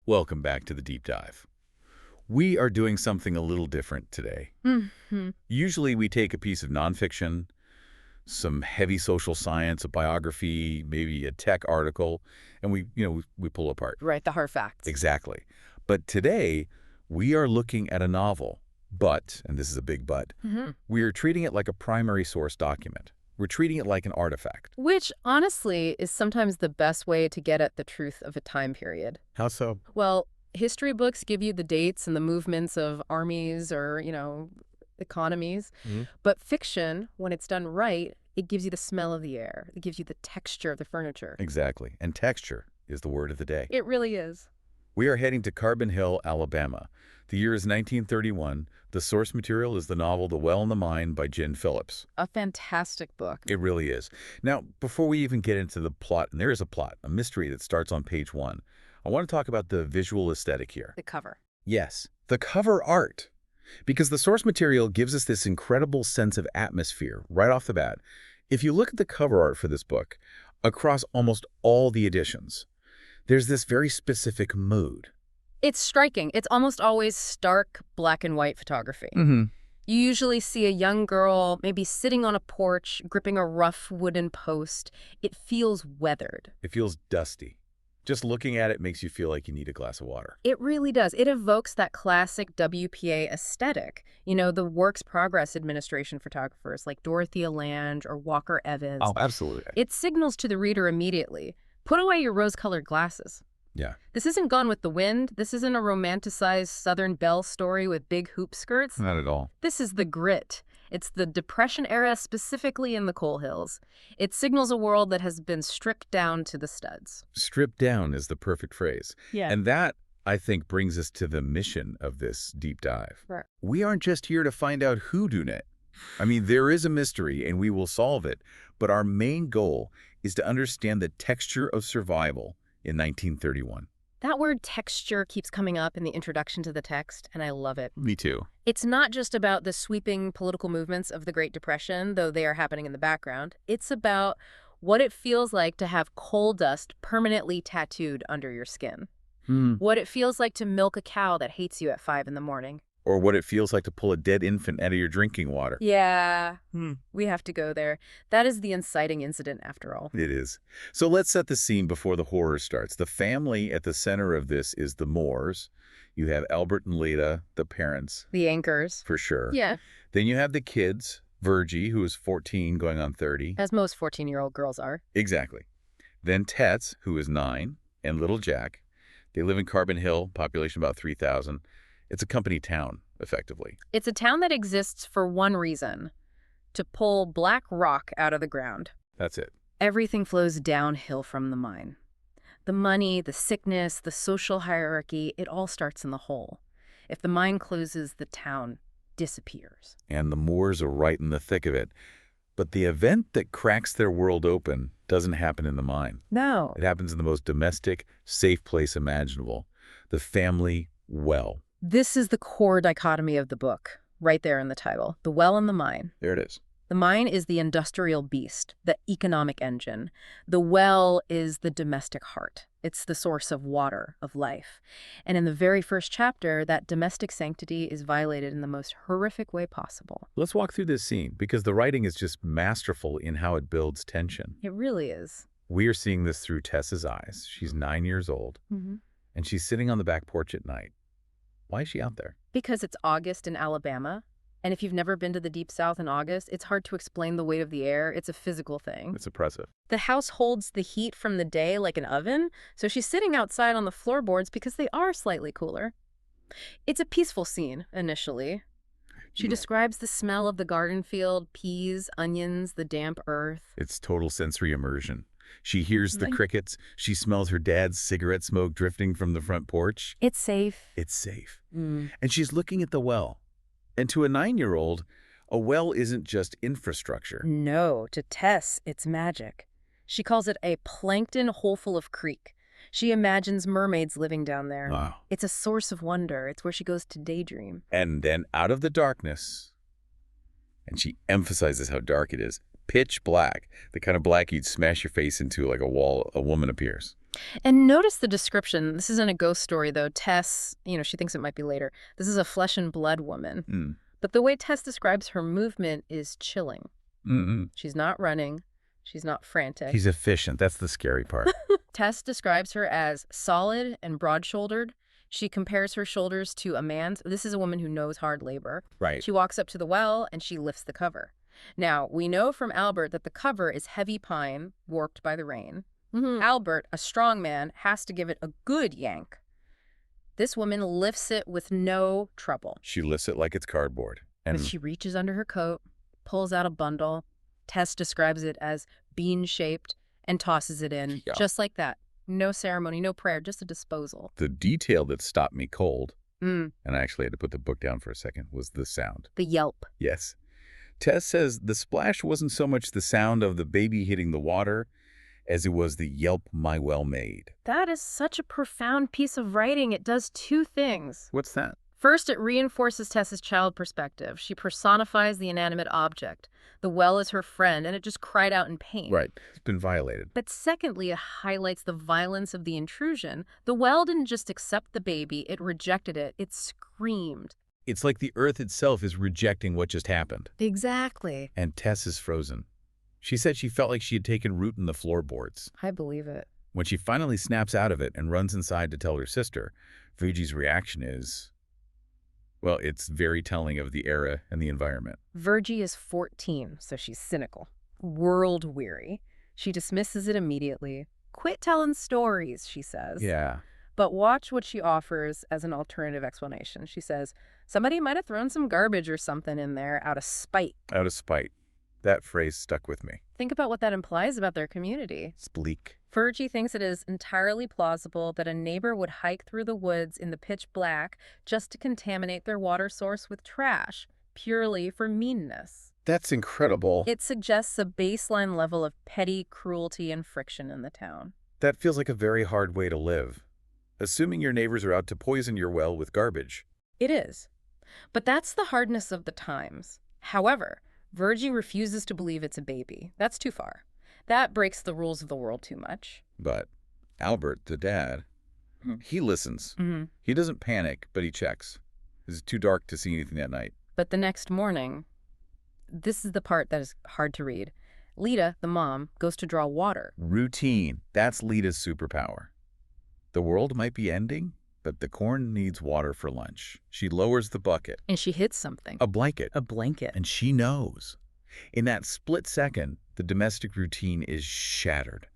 Welcome back to the deep dive. We are doing something a little different today. Hmm. Usually we take a piece of nonfiction, some heavy social science, a biography, maybe a tech article, and we pull apart. Right, the hard facts. Exactly. But today we are looking at a novel, but, and this is a big but, Hmm. we are treating it like a primary source document. We're treating it like an artifact. Which, honestly, is sometimes the best way to get at the truth of a time period. How so? Well, history books give you the dates and the movements of armies or, economies. Mhm. But fiction, when it's done right, it gives you the smell of the air. It gives you the texture of the furniture. Exactly. And texture is the word of the day. It really is. We are heading to Carbon Hill, Alabama. The year is 1931. The source material is the novel The Well and the Mine by Phillips. A fantastic book. It really is. Now, before we even get into the plot, and there is a plot, a mystery that starts on page 1, I want to talk about the visual aesthetic here. The cover. Yes, the cover art. Because the source material gives us this incredible sense of atmosphere right off the bat. If you look at the cover art for this book, across almost all the editions, there's this very specific mood. It's striking. It's almost always stark black and white photography. Mm-hmm. You usually see a young girl maybe sitting on a porch, gripping a rough wooden post. It feels weathered. It feels dusty. Just looking at it makes you feel like you need a glass of water. It really does. It evokes that classic WPA aesthetic. The Works Progress Administration photographers like Dorothea Lange or Walker Evans. Oh, absolutely. It signals to the reader immediately, put away your rose-colored glasses. Yeah. This isn't Gone with the Wind. This isn't a romanticized Southern belle story with big hoop skirts. Not at all. This is the grit. It's the Depression era, specifically in the coal hills. It signals a world that has been stripped down to the studs. Stripped down is the perfect phrase. Yeah. And that, I think, brings us to the mission of this deep dive. Right. We aren't just here to find out who done it. I mean, there is a mystery, and we will solve it. But our main goal is to understand the texture of survival in 1931. That word texture keeps coming up in the introduction to the text, and I love it. Me too. It's not just about the sweeping political movements of the Great Depression, though they are happening in the background. It's about what it feels like to have coal dust permanently tattooed under your skin. What it feels like to milk a cow that hates you at 5 in the morning. Or what it feels like to pull a dead infant out of your drinking water. Yeah, we have to go there. That is the inciting incident, after all. It is. So let's set the scene before the horror starts. The family at the center of this is the Moores. You have Albert and Leda, the parents, The anchors. for sure. Yeah, Then you have the kids, Virgie, who is 14 going on 30. as most 14-year-old girls are. Exactly. Then Tess, who is 9, and little Jack. They live in Carbon Hill, population about 3,000. It's a company town, effectively. It's a town that exists for one reason: to pull black rock out of the ground. That's it. Everything flows downhill from the mine. The money, the sickness, the social hierarchy, it all starts in the hole. If the mine closes, the town disappears. And the Moores are right in the thick of it. But the event that cracks their world open doesn't happen in the mine. No. It happens in the most domestic, safe place imaginable, the family well. This is the core dichotomy of the book, right there in the title: the well and the mine. There it is. The mine is the industrial beast, the economic engine. The well is the domestic heart. It's the source of water, of life. And in the very first chapter, that domestic sanctity is violated in the most horrific way possible. Let's walk through this scene, because the writing is just masterful in how it builds tension. It really is. We are seeing this through Tess's eyes. She's 9 years old, and she's sitting on the back porch at night. Why is she out there? Because it's August in Alabama. And if you've never been to the Deep South in August, it's hard to explain the weight of the air. It's a physical thing. It's oppressive. The house holds the heat from the day like an oven, so she's sitting outside on the floorboards because they are slightly cooler. It's a peaceful scene, initially. She describes the smell of the garden field, peas, onions, the damp earth. It's total sensory immersion. She hears the crickets. She smells her dad's cigarette smoke drifting from the front porch. It's safe. It's safe. And she's looking at the well. And to a 9-year-old, a well isn't just infrastructure. No, to Tess, it's magic. She calls it a plankton hole full of creek. She imagines mermaids living down there. Wow. It's a source of wonder. It's where she goes to daydream. And then out of the darkness, and she emphasizes how dark it is, pitch black, the kind of black you'd smash your face into like a wall, a woman appears. And notice the description. This isn't a ghost story, though. Tess, she thinks it might be later. This is a flesh and blood woman. Mm. But the way Tess describes her movement is chilling. Mm-mm. She's not running. She's not frantic. She's efficient. That's the scary part. Tess describes her as solid and broad-shouldered. She compares her shoulders to a man's. This is a woman who knows hard labor. Right. She walks up to the well and she lifts the cover. Now, we know from Albert that the cover is heavy pine, warped by the rain. Albert, a strong man, has to give it a good yank. This woman lifts it with no trouble. She lifts it like it's cardboard. And But she reaches under her coat, pulls out a bundle. Tess describes it as bean-shaped and tosses it in, just like that. No ceremony, no prayer, just a disposal. the detail that stopped me cold, Mm, and I actually had to put the book down for a second, was the sound. the yelp. Yes. Tess says the splash wasn't so much the sound of the baby hitting the water as it was the yelp my well made. That is such a profound piece of writing. It does two things. What's that? First, it reinforces Tess's child perspective. She personifies the inanimate object. The well is her friend, and it just cried out in pain. Right. It's been violated. But secondly, it highlights the violence of the intrusion. The well didn't just accept the baby, it rejected it. It screamed. It's like the earth itself is rejecting what just happened. Exactly. And Tess is frozen. She said she felt like she had taken root in the floorboards. I believe it. When she finally snaps out of it and runs inside to tell her sister, Virgie's reaction is, well, it's very telling of the era and the environment. Virgie is 14, so she's cynical, world-weary. She dismisses it immediately. Quit telling stories, she says. Yeah. But watch what she offers as an alternative explanation. She says, somebody might have thrown some garbage or something in there out of spite. Out of spite. That phrase stuck with me. Think about what that implies about their community. It's bleak. Virgie thinks it is entirely plausible that a neighbor would hike through the woods in the pitch black just to contaminate their water source with trash, purely for meanness. That's incredible. It suggests a baseline level of petty cruelty and friction in the town. That feels like a very hard way to live. Assuming your neighbors are out to poison your well with garbage. It is. But that's the hardness of the times. However, Virgie refuses to believe it's a baby. That's too far. That breaks the rules of the world too much. But Albert, the dad, he listens. He doesn't panic, but he checks. It's too dark to see anything that night. But the next morning, this is the part that is hard to read. Lita, the mom, goes to draw water. Routine. That's Lita's superpower. The world might be ending, but the corn needs water for lunch. She lowers the bucket. And she hits something. A blanket. A blanket. And she knows. In that split second, the domestic routine is shattered.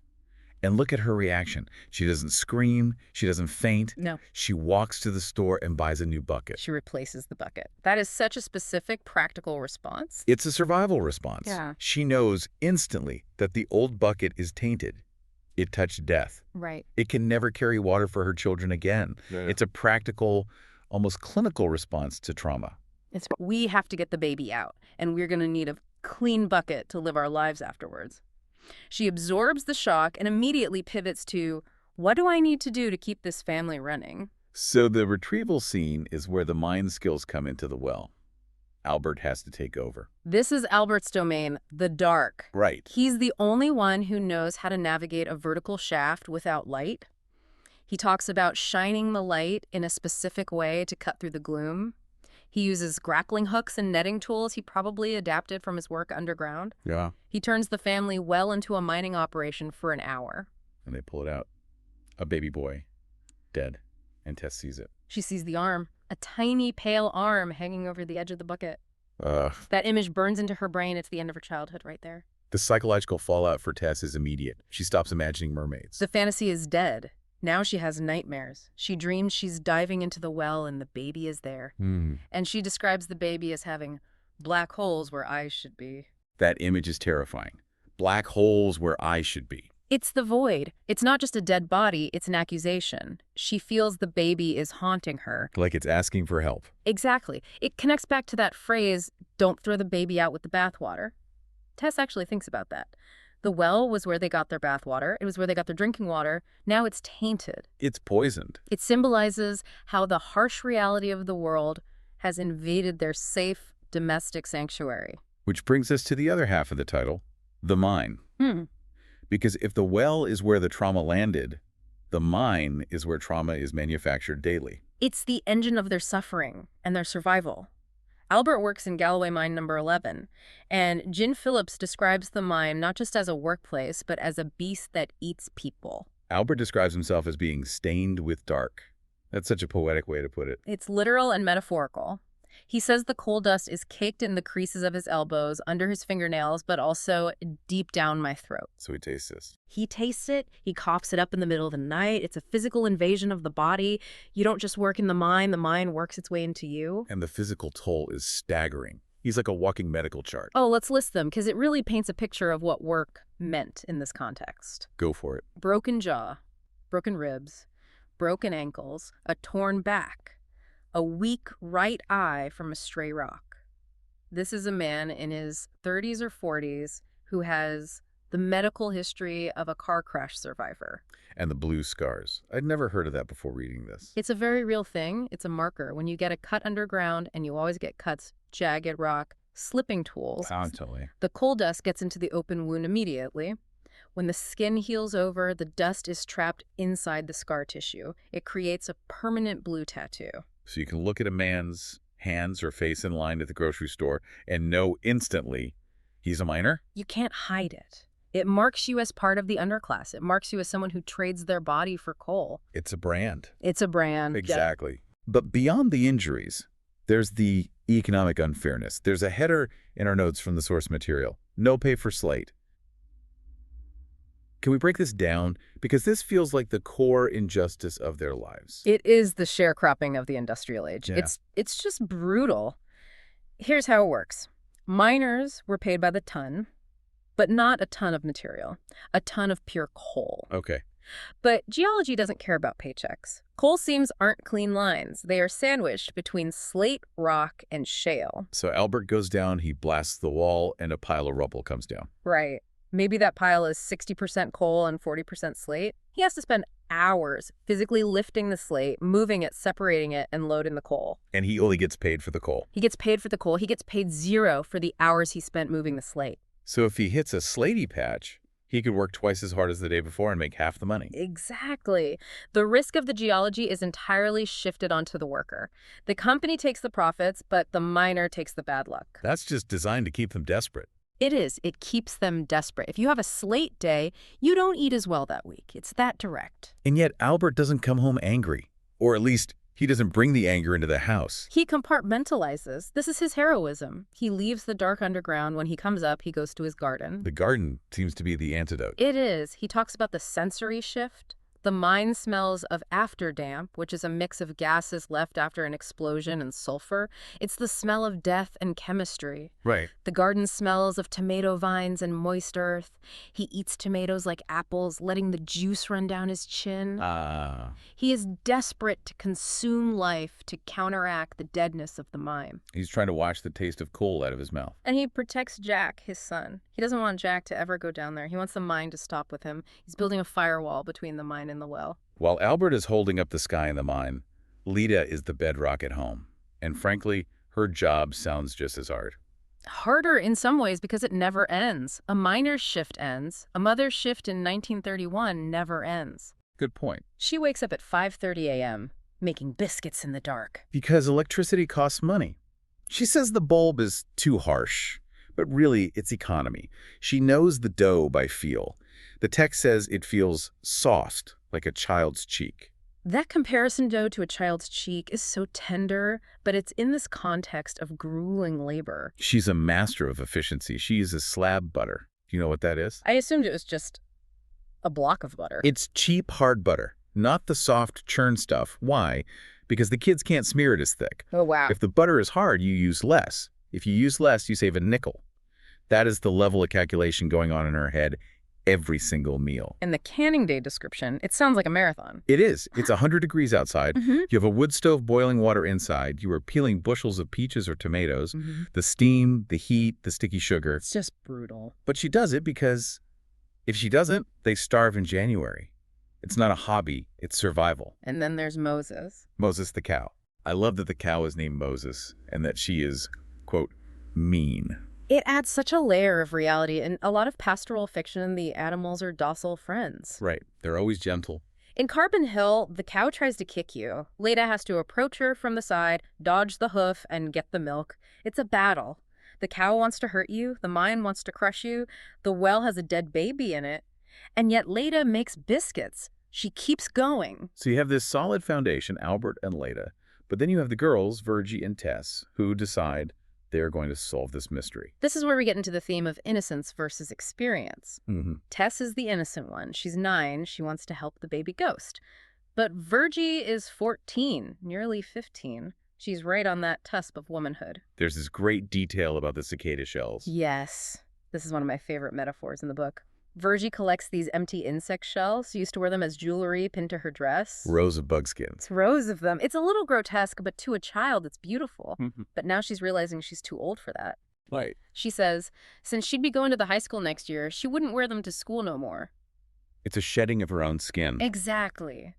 And look at her reaction. She doesn't scream. She doesn't faint. No. She walks to the store and buys a new bucket. She replaces the bucket. That is such a specific, practical response. It's a survival response. Yeah. She knows instantly that the old bucket is tainted. It touched death. Right. It can never carry water for her children again. Yeah. It's a practical, almost clinical response to trauma. We have to get the baby out, and we're going to need a clean bucket to live our lives afterwards. She absorbs the shock and immediately pivots to, what do I need to do to keep this family running? So the retrieval scene is where the mind skills come into the well. Albert has to take over. This is Albert's domain, the dark. Right. He's the only one who knows how to navigate a vertical shaft without light. He talks about shining the light in a specific way to cut through the gloom. He uses grappling hooks and netting tools he probably adapted from his work underground. Yeah. He turns the family well into a mining operation for an hour. And they pull it out. A baby boy, dead. And Tess sees it. She sees the arm, a tiny pale arm hanging over the edge of the bucket. Ugh. That image burns into her brain. It's the end of her childhood right there. The psychological fallout for Tess is immediate. She stops imagining mermaids. The fantasy is dead. Now she has nightmares. She dreams she's diving into the well and the baby is there. And she describes the baby as having black holes where eyes should be. That image is terrifying. Black holes where eyes should be. It's the void. It's not just a dead body, it's an accusation. She feels the baby is haunting her. Like it's asking for help. Exactly. It connects back to that phrase, don't throw the baby out with the bathwater. Tess actually thinks about that. The well was where they got their bathwater. It was where they got their drinking water. Now it's tainted. It's poisoned. It symbolizes how the harsh reality of the world has invaded their safe domestic sanctuary. Which brings us to the other half of the title, the mine. Because if the well is where the trauma landed, The mine is where trauma is manufactured daily. It's the engine of their suffering and their survival. Albert works in Galloway Mine number 11, and Gin Phillips describes the mine not just as a workplace, but as a beast that eats people. Albert describes himself as being stained with dark. That's such a poetic way to put it. It's literal and metaphorical. He says the coal dust is caked in the creases of his elbows, under his fingernails, but also deep down my throat. So he tastes this. He tastes it. He coughs it up in the middle of the night. It's a physical invasion of the body. You don't just work in the mine works its way into you. And the physical toll is staggering. He's like a walking medical chart. Oh, let's list them, because it really paints a picture of what work meant in this context. Go for it. Broken jaw, broken ribs, broken ankles, a torn back, a weak right eye from a stray rock. This is a man in his 30s or 40s who has the medical history of a car crash survivor. And the blue scars. I'd never heard of that before reading this. It's a very real thing. It's a marker. When you get a cut underground, and you always get cuts, jagged rock, slipping tools, Totally. the coal dust gets into the open wound immediately. When the skin heals over, the dust is trapped inside the scar tissue. It creates a permanent blue tattoo. So you can look at a man's hands or face in line at the grocery store and know instantly he's a miner? You can't hide it. It marks you as part of the underclass. It marks you as someone who trades their body for coal. It's a brand. It's a brand. Exactly. But beyond the injuries, there's the economic unfairness. There's a header in our notes from the source material. No pay for slate. Can we break this down? Because this feels like the core injustice of their lives. It is the sharecropping of the industrial age. Yeah. It's just brutal. Here's how it works. Miners were paid by the ton, but not a ton of material, a ton of pure coal. Okay. But geology doesn't care about paychecks. Coal seams aren't clean lines. They are sandwiched between slate, rock, and shale. So Albert goes down, he blasts the wall, and a pile of rubble comes down. Right. Maybe that pile is 60% coal and 40% slate. He has to spend hours physically lifting the slate, moving it, separating it, and loading the coal. And he only gets paid for the coal. He gets paid for the coal. He gets paid zero for the hours he spent moving the slate. So if he hits a slatey patch, he could work twice as hard as the day before and make half the money. Exactly. The risk of the geology is entirely shifted onto the worker. The company takes the profits, but the miner takes the bad luck. That's just designed to keep them desperate. It is. It keeps them desperate. If you have a slate day, you don't eat as well that week. It's that direct. And yet Albert doesn't come home angry. Or at least he doesn't bring the anger into the house. He compartmentalizes. This is his heroism. He leaves the dark underground. When he comes up, he goes to his garden. The garden seems to be the antidote. It is. He talks about the sensory shift. The mine smells of afterdamp, which is a mix of gases left after an explosion and sulfur. It's the smell of death and chemistry. Right. The garden smells of tomato vines and moist earth. He eats tomatoes like apples, letting the juice run down his chin. He is desperate to consume life to counteract the deadness of the mine. He's trying to wash the taste of coal out of his mouth. And he protects Jack, his son. He doesn't want Jack to ever go down there. He wants the mine to stop with him. He's building a firewall between the mine and the well. While Albert is holding up the sky in the mine, Lita is the bedrock at home. And frankly, her job sounds just as hard. Harder in some ways because it never ends. A miner's shift ends. A mother's shift in 1931 never ends. Good point. She wakes up at 5:30 a.m., making biscuits in the dark. Because electricity costs money. She says the bulb is too harsh, but really it's economy. She knows the dough by feel. The text says it feels soft, like a child's cheek. That comparison dough to a child's cheek is so tender, but it's in this context of grueling labor. She's a master of efficiency. She uses slab butter. Do you know what that is? I assumed it was just a block of butter. It's cheap, hard butter, not the soft churn stuff. Why? Because the kids can't smear it as thick. Oh, wow. If the butter is hard, you use less. If you use less, you save a nickel. That is the level of calculation going on in her head every single meal. And the canning day description, it sounds like a marathon. It is. It's 100 degrees outside. Mm-hmm. You have a wood stove boiling water inside. You are peeling bushels of peaches or tomatoes. Mm-hmm. The steam, the heat, the sticky sugar. It's just brutal. But she does it because if she doesn't, they starve in January. It's not a hobby. It's survival. And then there's Moses. Moses the cow. I love that the cow is named Moses and that she is, quote, mean. It adds such a layer of reality. In a lot of pastoral fiction, the animals are docile friends. Right. They're always gentle. In Carbon Hill, the cow tries to kick you. Leda has to approach her from the side, dodge the hoof, and get the milk. It's a battle. The cow wants to hurt you, the mine wants to crush you, the well has a dead baby in it. And yet Leda makes biscuits. She keeps going. So you have this solid foundation, Albert and Leda, but then you have the girls, Virgie and Tess, who decide they're going to solve this mystery. This is where we get into the theme of innocence versus experience. Tess is the innocent one. She's 9. She wants to help the baby ghost. But Virgie is 14, nearly 15. She's right on that cusp of womanhood. There's this great detail about the cicada shells. Yes. This is one of my favorite metaphors in the book. Virgie collects these empty insect shells. She used to wear them as jewelry pinned to her dress. Rows of bugskin. It's rows of them. It's a little grotesque, but to a child, it's beautiful. But now she's realizing she's too old for that. Right. She says, since she'd be going to the high school next year, she wouldn't wear them to school no more. It's a shedding of her own skin. Exactly.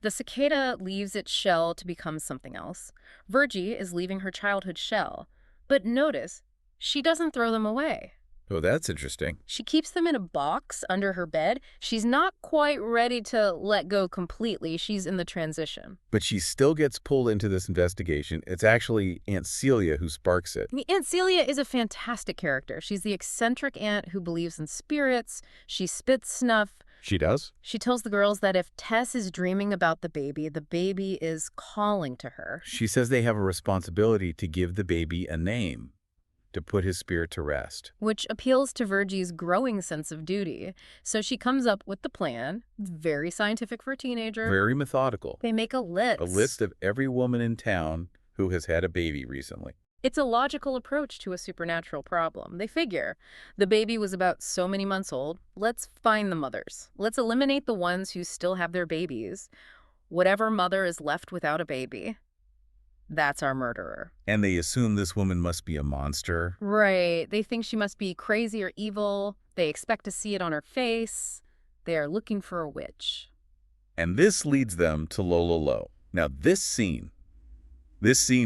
The cicada leaves its shell to become something else. Virgie is leaving her childhood shell. But notice, she doesn't throw them away. Oh, that's interesting. She keeps them in a box under her bed. She's not quite ready to let go completely. She's in the transition. But she still gets pulled into this investigation. It's actually Aunt Celia who sparks it. Aunt Celia is a fantastic character. She's the eccentric aunt who believes in spirits. She spits snuff. She does? She tells the girls that if Tess is dreaming about the baby is calling to her. She says they have a responsibility to give the baby a name, to put his spirit to rest. Which appeals to Virgie's growing sense of duty. So she comes up with the plan. It's very scientific for a teenager. Very methodical. They make a list. A list of every woman in town who has had a baby recently. It's a logical approach to a supernatural problem. They figure the baby was about so many months old. Let's find the mothers. Let's eliminate the ones who still have their babies. Whatever mother is left without a baby, that's our murderer. And they assume this woman must be a monster. Right. They think she must be crazy or evil. They expect to see it on her face. They are looking for a witch. And this leads them to Lola Lowe. Now, this scene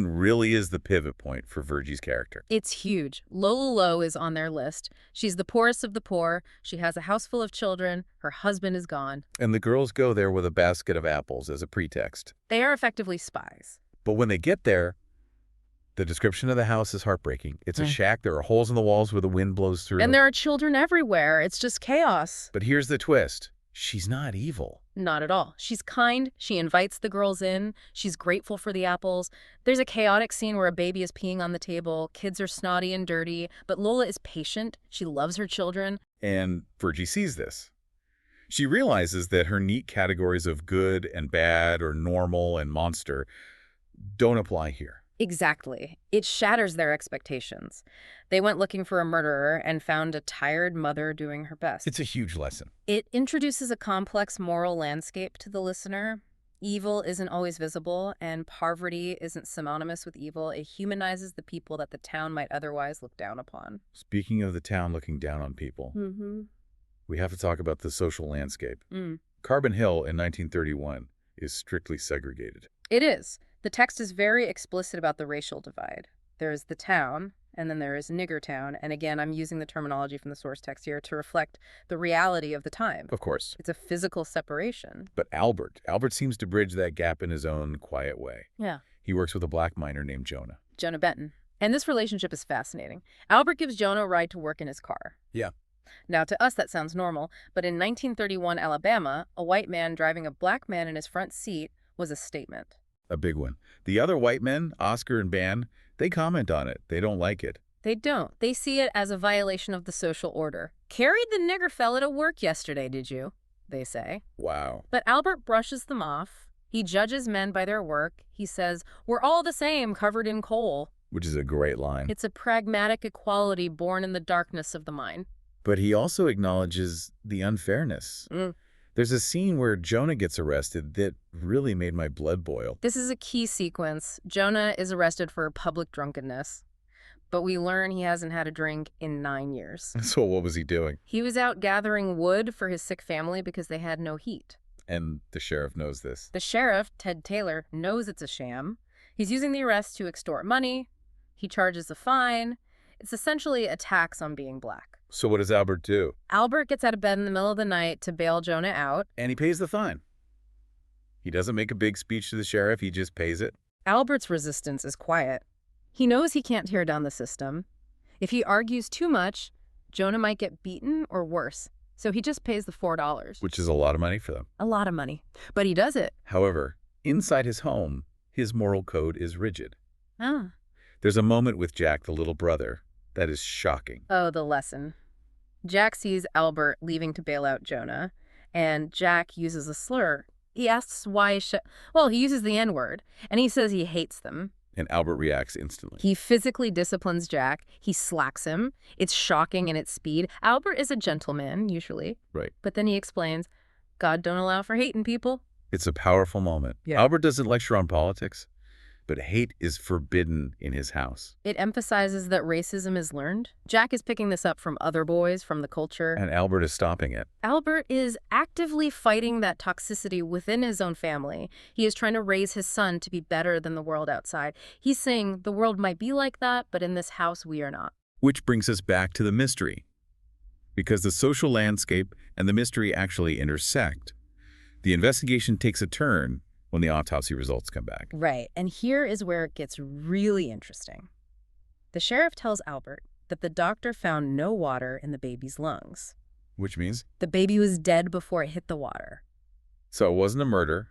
really is the pivot point for Virgie's character. It's huge. Lola Lowe is on their list. She's the poorest of the poor. She has a house full of children. Her husband is gone. And the girls go there with a basket of apples as a pretext. They are effectively spies. But when they get there, the description of the house is heartbreaking. It's a shack. There are holes in the walls where the wind blows through. And there are children everywhere. It's just chaos. But here's the twist. She's not evil. Not at all. She's kind. She invites the girls in. She's grateful for the apples. There's a chaotic scene where a baby is peeing on the table. Kids are snotty and dirty. But Lola is patient. She loves her children. And Virgie sees this. She realizes that her neat categories of good and bad or normal and monster don't apply here. Exactly. It shatters their expectations. They went looking for a murderer and found a tired mother doing her best. It's a huge lesson. It introduces a complex moral landscape to the listener. Evil isn't always visible, and poverty isn't synonymous with evil. It humanizes the people that the town might otherwise look down upon. Speaking of the town looking down on people, we have to talk about the social landscape. Carbon Hill in 1931 is strictly segregated. It is. The text is very explicit about the racial divide. There is the town, and then there is Nigger Town. And again, I'm using the terminology from the source text here to reflect the reality of the time. Of course. It's a physical separation. But Albert seems to bridge that gap in his own quiet way. Yeah. He works with a black miner named Jonah. Jonah Benton. And this relationship is fascinating. Albert gives Jonah a ride to work in his car. Yeah. Now, to us, that sounds normal, but in 1931 Alabama, a white man driving a black man in his front seat was a statement. A big one. The other white men, Oscar and Ban, they comment on it. They don't like it. They don't. They see it as a violation of the social order. Carried the nigger fella to work yesterday, did you? They say. Wow. But Albert brushes them off. He judges men by their work. He says, we're all the same, covered in coal. Which is a great line. It's a pragmatic equality born in the darkness of the mine. But he also acknowledges the unfairness. There's a scene where Jonah gets arrested that really made my blood boil. This is a key sequence. Jonah is arrested for public drunkenness, but we learn he hasn't had a drink in 9 years. So what was he doing? He was out gathering wood for his sick family because they had no heat. And the sheriff knows this. The sheriff, Ted Taylor, knows it's a sham. He's using the arrest to extort money. He charges a fine. It's essentially a tax on being black. So what does Albert do? Albert gets out of bed in the middle of the night to bail Jonah out. And he pays the fine. He doesn't make a big speech to the sheriff, he just pays it. Albert's resistance is quiet. He knows he can't tear down the system. If he argues too much, Jonah might get beaten or worse. So he just pays the $4. Which is a lot of money for them. A lot of money. But he does it. However, inside his home, his moral code is rigid. Ah. There's a moment with Jack, the little brother, that is shocking. Oh, the lesson. Jack sees Albert leaving to bail out Jonah, and Jack uses a slur. He asks why he uses the N-word, and he says he hates them. And Albert reacts instantly. He physically disciplines Jack. He slacks him. It's shocking in its speed. Albert is a gentleman, usually. Right. But then he explains, God don't allow for hating people. It's a powerful moment. Yeah. Albert doesn't lecture on politics, but hate is forbidden in his house. It emphasizes that racism is learned. Jack is picking this up from other boys, from the culture. And Albert is stopping it. Albert is actively fighting that toxicity within his own family. He is trying to raise his son to be better than the world outside. He's saying the world might be like that, but in this house we are not. Which brings us back to the mystery. Because the social landscape and the mystery actually intersect, the investigation takes a turn when the autopsy results come back. Right, and here is where it gets really interesting. The sheriff tells Albert that the doctor found no water in the baby's lungs. Which means? The baby was dead before it hit the water. So it wasn't a murder,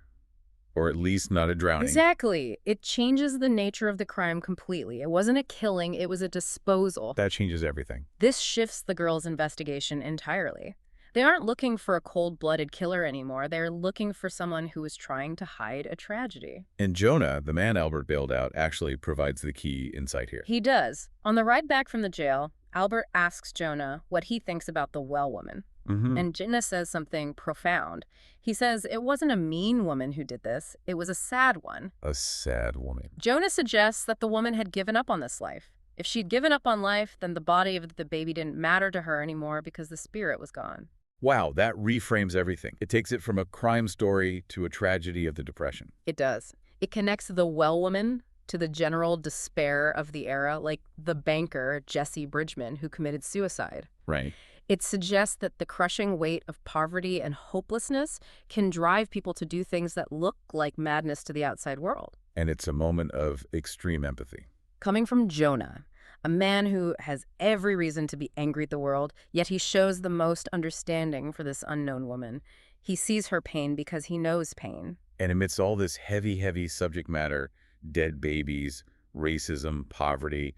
or at least not a drowning. Exactly. It changes the nature of the crime completely. It wasn't a killing, it was a disposal. That changes everything. This shifts the girls' investigation entirely. They aren't looking for a cold-blooded killer anymore. They're looking for someone who is trying to hide a tragedy. And Jonah, the man Albert bailed out, actually provides the key insight here. He does. On the ride back from the jail, Albert asks Jonah what he thinks about the well woman. And Jonah says something profound. He says it wasn't a mean woman who did this. It was a sad one. A sad woman. Jonah suggests that the woman had given up on this life. If she'd given up on life, then the body of the baby didn't matter to her anymore because the spirit was gone. Wow, that reframes everything. It takes it from a crime story to a tragedy of the Depression. It does. It connects the well woman to the general despair of the era, like the banker, Jesse Bridgman, who committed suicide. Right. It suggests that the crushing weight of poverty and hopelessness can drive people to do things that look like madness to the outside world. And it's a moment of extreme empathy. Coming from Jonah, a man who has every reason to be angry at the world, yet he shows the most understanding for this unknown woman. He sees her pain because he knows pain. And amidst all this heavy, heavy subject matter, dead babies, racism, poverty,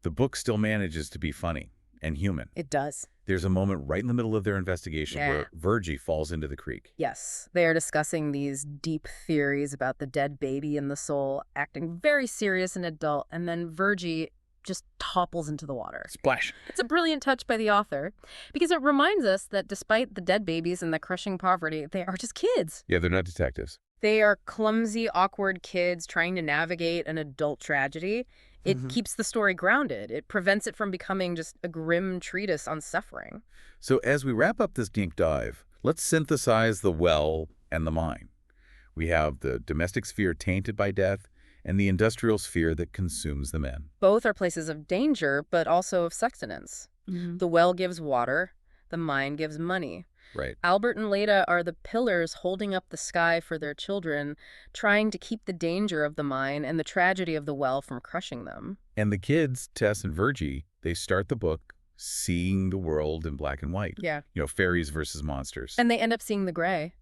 the book still manages to be funny and human. It does. There's a moment right in the middle of their investigation where Virgie falls into the creek. Yes, they are discussing these deep theories about the dead baby and the soul, acting very serious and adult, and then Virgie just topples into the water. Splash. It's a brilliant touch by the author because it reminds us that despite the dead babies and the crushing poverty, they are just kids. Yeah, they're not detectives. They are clumsy, awkward kids trying to navigate an adult tragedy. It keeps the story grounded. It prevents it from becoming just a grim treatise on suffering. So as we wrap up this deep dive, let's synthesize the well and the mine. We have the domestic sphere tainted by death and the industrial sphere that consumes the men. Both are places of danger, but also of sustenance. The well gives water. The mine gives money. Right. Albert and Leda are the pillars holding up the sky for their children, trying to keep the danger of the mine and the tragedy of the well from crushing them. And the kids, Tess and Virgie, they start the book seeing the world in black and white. Yeah. You know, fairies versus monsters. And they end up seeing the gray.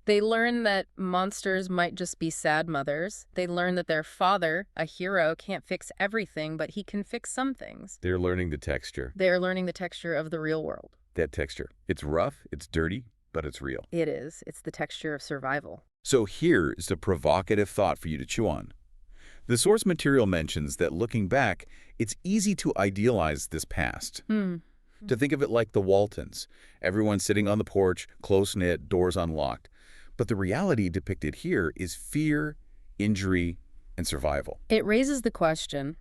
They learn that monsters might just be sad mothers. They learn that their father, a hero, can't fix everything, but he can fix some things. They're learning the texture. They're learning the texture of the real world. That texture. It's rough, it's dirty, but it's real. It is. It's the texture of survival. So here is a provocative thought for you to chew on. The source material mentions that looking back, it's easy to idealize this past. To think of it like the Waltons. Everyone sitting on the porch, close-knit, doors unlocked. But the reality depicted here is fear, injury, and survival. It raises the question,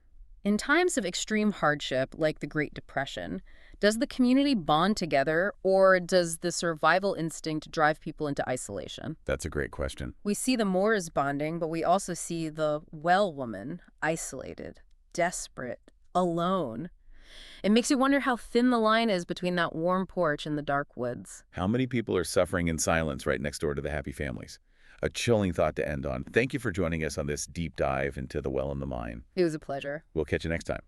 in times of extreme hardship like the Great Depression, does the community bond together or does the survival instinct drive people into isolation? That's a great question. We see the Moores bonding, but we also see the well woman isolated, desperate, alone. It makes you wonder how thin the line is between that warm porch and the dark woods. How many people are suffering in silence right next door to the happy families? A chilling thought to end on. Thank you for joining us on this deep dive into The Well and the Mine. It was a pleasure. We'll catch you next time.